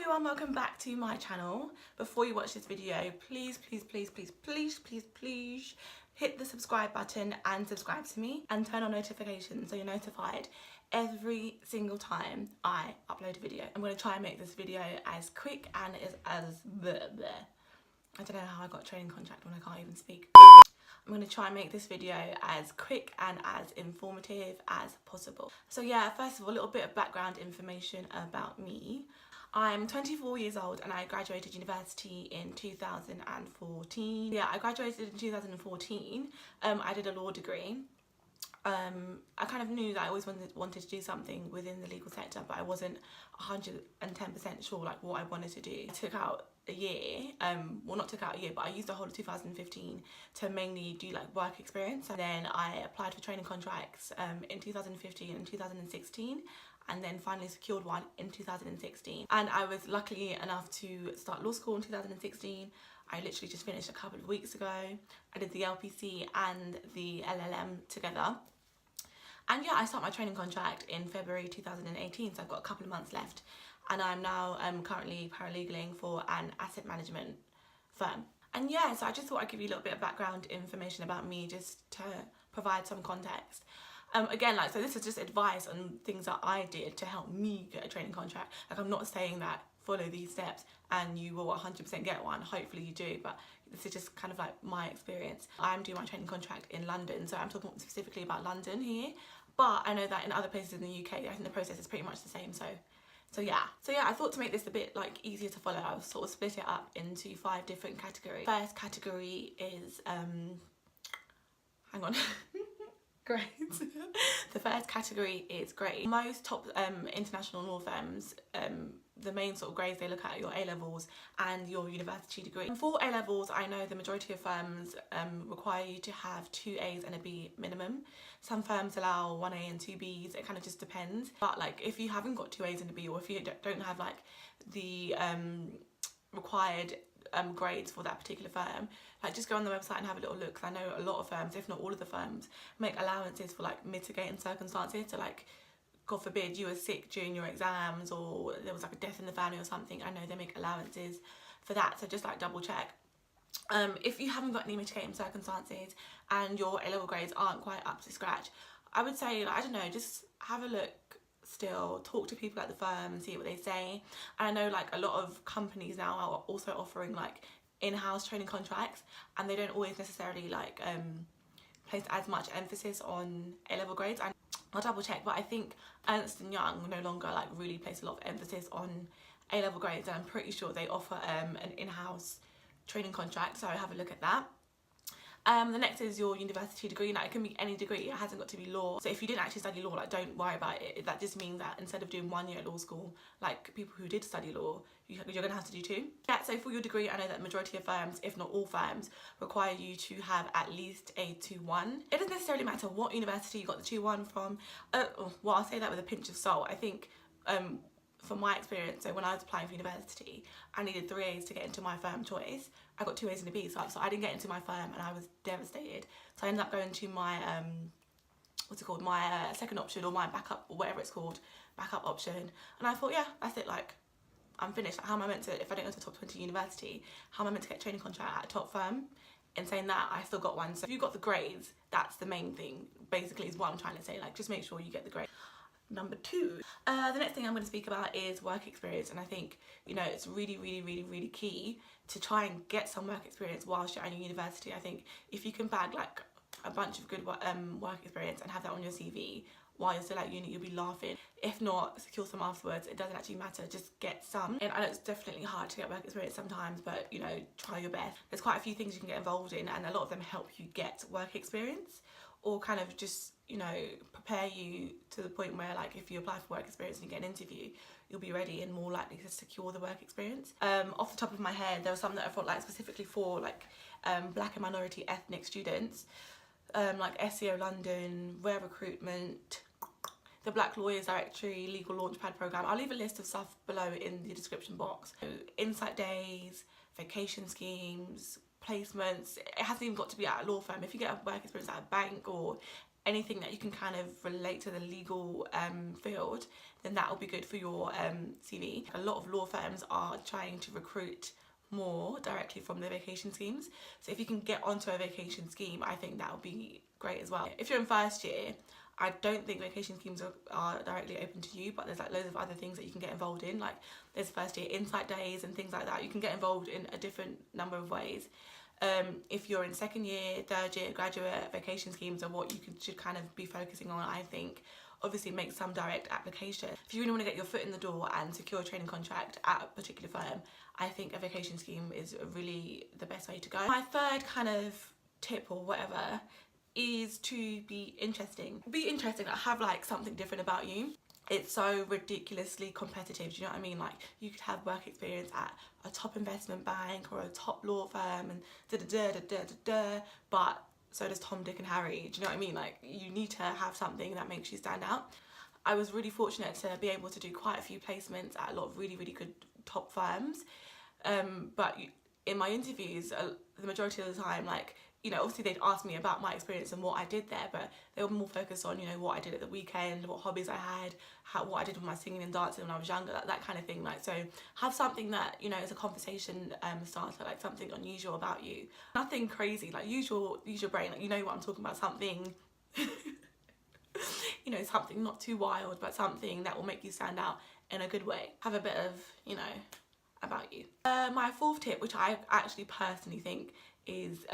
everyone, welcome back to my channel. Before you watch this video, please hit the subscribe button and subscribe to me and turn on notifications so you're notified every single time I upload a video. I'm going to try and make this video as quick and as I don't know how I got a training contract when I can't even speak. I'm going to try and make this video as quick and as informative as possible. So yeah, first of all, a little bit of background information about me. I'm 24 years old and I graduated university in 2014. Yeah, I graduated in 2014. I did a law degree. I kind of knew that I always wanted to do something within the legal sector, but I wasn't 110% sure like what I wanted to do. I took out a year, well not took out a year, but I used the whole of 2015 to mainly do like work experience, and then I applied for training contracts in 2015 and 2016, and then finally secured one in 2016. And I was lucky enough to start law school in 2016. I literally just finished a couple of weeks ago. I did the LPC and the LLM together. And yeah, I start my training contract in February 2018, so I've got a couple of months left. And I'm now currently paralegaling for an asset management firm. And yeah, so I just thought I'd give you a little bit of background information about me just to provide some context. Again, like, so this is just advice on things that I did to help me get a training contract. Like, I'm not saying that follow these steps and you will 100% get one. Hopefully you do, but this is just kind of like my experience. I'm doing my training contract in London, so I'm talking specifically about London here. But I know that in other places in the UK, I think the process is pretty much the same. So yeah, I thought to make this a bit like easier to follow, I'll sort of split it up into 5 different categories. First category is hang on. Grades. The first category is grades. Most top international law firms, the main sort of grades they look at are your A-levels and your university degree. And for A-levels, I know the majority of firms require you to have 2 A's and a B minimum. Some firms allow 1 A and 2 B's, it kind of just depends. But like if you haven't got 2 A's and a B, or if you don't have like the required grades for that particular firm, like just go on the website and have a little look, because I know a lot of firms, if not all of the firms, make allowances for like mitigating circumstances. So like, God forbid you were sick during your exams, or there was like a death in the family or something, I know they make allowances for that, so just like double check. If you haven't got any mitigating circumstances and your A-level grades aren't quite up to scratch, I would say, like, I don't know, just have a look still, talk to people at the firm and see what they say. And I know like a lot of companies now are also offering like in-house training contracts, and they don't always necessarily like place as much emphasis on A-level grades. I'll double check, but I think Ernst & Young no longer like really place a lot of emphasis on A-level grades, and I'm pretty sure they offer an in-house training contract, so have a look at that. The next is your university degree. Now, it can be any degree, it hasn't got to be law. So if you didn't actually study law, like, don't worry about it. That just means that instead of doing 1 year at law school, like people who did study law, you're gonna have to do 2. Yeah, so for your degree, I know that majority of firms, if not all firms, require you to have at least a 2-1. It doesn't necessarily matter what university you got the 2-1 from. Well, I'll say that with a pinch of salt. I think from my experience, so when I was applying for university, I needed 3 A's to get into my firm choice. I got 2 A's and a B, so I didn't get into my firm, and I was devastated. So I ended up going to my what's it called, my second option, or my backup, or whatever it's called, backup option. And I thought, yeah, that's it, like, I'm finished. How am I meant to, if I don't go to a top 20 university, how am I meant to get a training contract at a top firm? In saying that, I still got one. So if you got the grades, that's the main thing, basically, is what I'm trying to say. Like, just make sure you get the grade. Number 2, the next thing I'm going to speak about is work experience. And I think, you know, it's really key to try and get some work experience whilst you're at your university. I think if you can bag like a bunch of good work experience and have that on your CV while you're still at uni, you'll be laughing. If not, secure some afterwards. It doesn't actually matter, just get some. And I know it's definitely hard to get work experience sometimes, but you know, try your best. There's quite a few things you can get involved in, and a lot of them help you get work experience, or kind of just, you know, prepare you to the point where, like, if you apply for work experience and you get an interview, you'll be ready and more likely to secure the work experience. Off the top of my head, there were some that I thought, like, specifically for like black and minority ethnic students, like SEO London, Rare Recruitment, the Black Lawyers Directory, Legal Launchpad Programme. I'll leave a list of stuff below in the description box. So, insight days, vacation schemes, placements. It hasn't even got to be at a law firm. If you get a work experience at a bank or anything that you can kind of relate to the legal field, then that will be good for your CV. A lot of law firms are trying to recruit more directly from the vacation schemes. So if you can get onto a vacation scheme, I think that would be great as well. If you're in first year, I don't think vacation schemes are directly open to you, but there's like loads of other things that you can get involved in. Like there's first year insight days and things like that. You can get involved in a different number of ways. If you're in second year, third year, graduate, vacation schemes are what you should kind of be focusing on, I think. Obviously make some direct application. If you really want to get your foot in the door and secure a training contract at a particular firm, I think a vacation scheme is really the best way to go. My third kind of tip or whatever is to be interesting. Be interesting, like have like something different about you. It's so ridiculously competitive, do you know what I mean? Like you could have work experience at a top investment bank or a top law firm and but so does Tom, Dick and Harry, do you know what I mean? Like you need to have something that makes you stand out. I was really fortunate to be able to do quite a few placements at a lot of really, really good top firms. But in my interviews, the majority of the time, like, you know, obviously they'd ask me about my experience and what I did there, but they were more focused on, you know, what I did at the weekend, what hobbies I had, what I did with my singing and dancing when I was younger, that kind of thing. Like, so have something that, you know, is a conversation starter, like something unusual about you. Nothing crazy, like use your brain, like you know what I'm talking about, something, you know, something not too wild, but something that will make you stand out in a good way. Have a bit of, you know, about you. My fourth tip, which I actually personally think is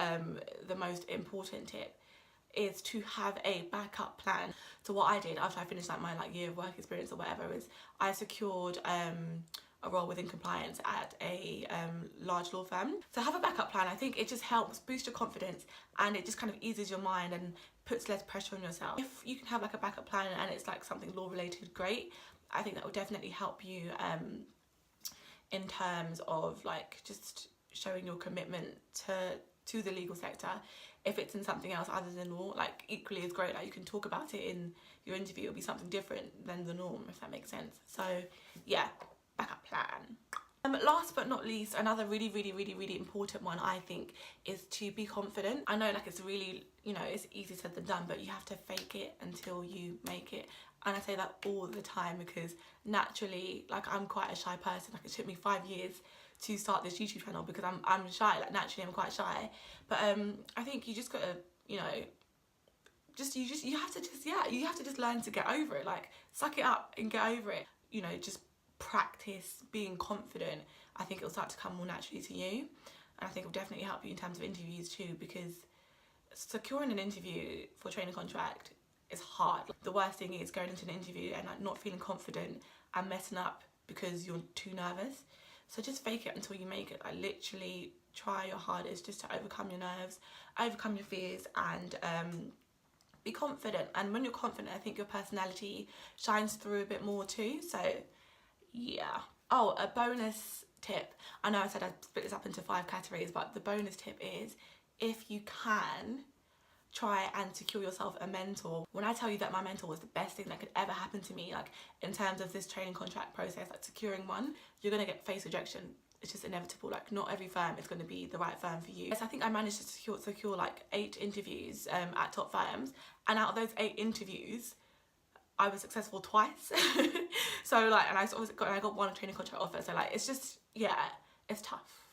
the most important tip, is to have a backup plan. So what I did after I finished like my year of work experience or whatever is I secured a role within compliance at a large law firm. So have a backup plan. I think it just helps boost your confidence and it just kind of eases your mind and puts less pressure on yourself. If you can have like a backup plan and it's like something law related, great. I think that will definitely help you in terms of like just showing your commitment to the legal sector. If it's in something else other than law, like equally is great. Like you can talk about it in your interview. It'll be something different than the norm, if that makes sense. So yeah, backup plan. Last but not least, another really important one I think is to be confident. I know like it's really, you know, it's easy said than done, but you have to fake it until you make it. And I say that all the time because naturally, like I'm quite a shy person. Like it took me 5 years to start this YouTube channel because I'm shy, like naturally I'm quite shy. But I think you just gotta, you know, you have to just learn to get over it. Like suck it up and get over it. You know, just practice being confident. I think it'll start to come more naturally to you. And I think it'll definitely help you in terms of interviews too, because securing an interview for a training contract is hard. Like, the worst thing is going into an interview and like not feeling confident and messing up because you're too nervous. So just fake it until you make it. Like literally try your hardest just to overcome your nerves, overcome your fears, and be confident. And when you're confident, I think your personality shines through a bit more too. So yeah. Oh, a bonus tip. I know I said I'd split this up into 5 categories, but the bonus tip is if you can, try and secure yourself a mentor. When I tell you that my mentor was the best thing that could ever happen to me, like in terms of this training contract process, like securing one, you're gonna get face rejection. It's just inevitable. Like not every firm is going to be the right firm for you. Yes, I think I managed to secure like 8 interviews at top firms, and out of those 8 interviews, I was successful twice. So like, and I got 1 training contract offer. So like, it's just, yeah, it's tough.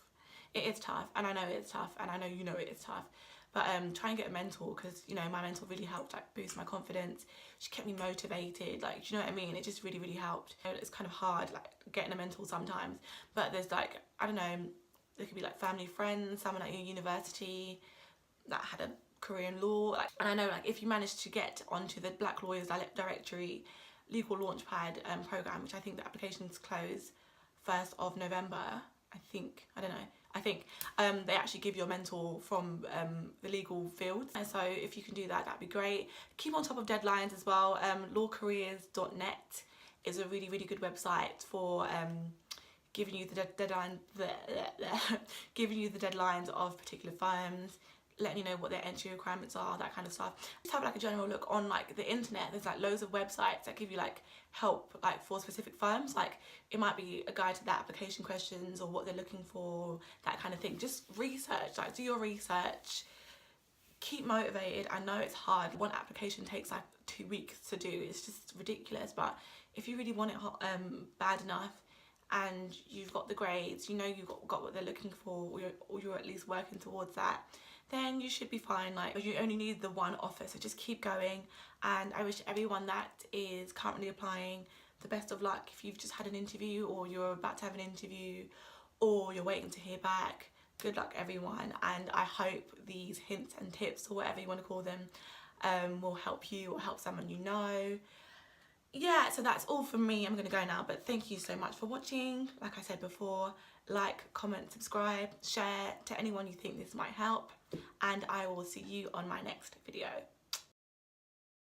It is tough, and I know it's tough, and I know you know it is tough. But try and get a mentor, because you know my mentor really helped like boost my confidence. She kept me motivated, like, do you know what I mean? It just really helped. It's kind of hard like getting a mentor sometimes, but there's like, I don't know, there could be like family, friends, someone at your university that had a career in law, like, and I know like if you manage to get onto the Black Lawyers Directory Legal Launchpad program, which I think the applications close 1st of November, I think they actually give you a mentor from the legal field. And so if you can do that, that'd be great. Keep on top of deadlines as well. Lawcareers.net is a really good website for giving you the giving you the deadlines of particular firms, letting you know what their entry requirements are, that kind of stuff. Just have like a general look on like the internet. There's like loads of websites that give you like help like for specific firms. Like it might be a guide to their application questions or what they're looking for, that kind of thing. Just research, like do your research, keep motivated. I know it's hard. One application takes like 2 weeks to do. It's just ridiculous. But if you really want it bad enough, and you've got the grades, you know you've got what they're looking for, or you're at least working towards that, then you should be fine. Like, you only need the one offer, so just keep going. And I wish everyone that is currently applying the best of luck. If you've just had an interview, or you're about to have an interview, or you're waiting to hear back, good luck everyone. And I hope these hints and tips, or whatever you want to call them, will help you or help someone you know. Yeah, so that's all from me. I'm gonna go now, but thank you so much for watching. Like I said before, like, comment, subscribe, share to anyone you think this might help, and I will see you on my next video.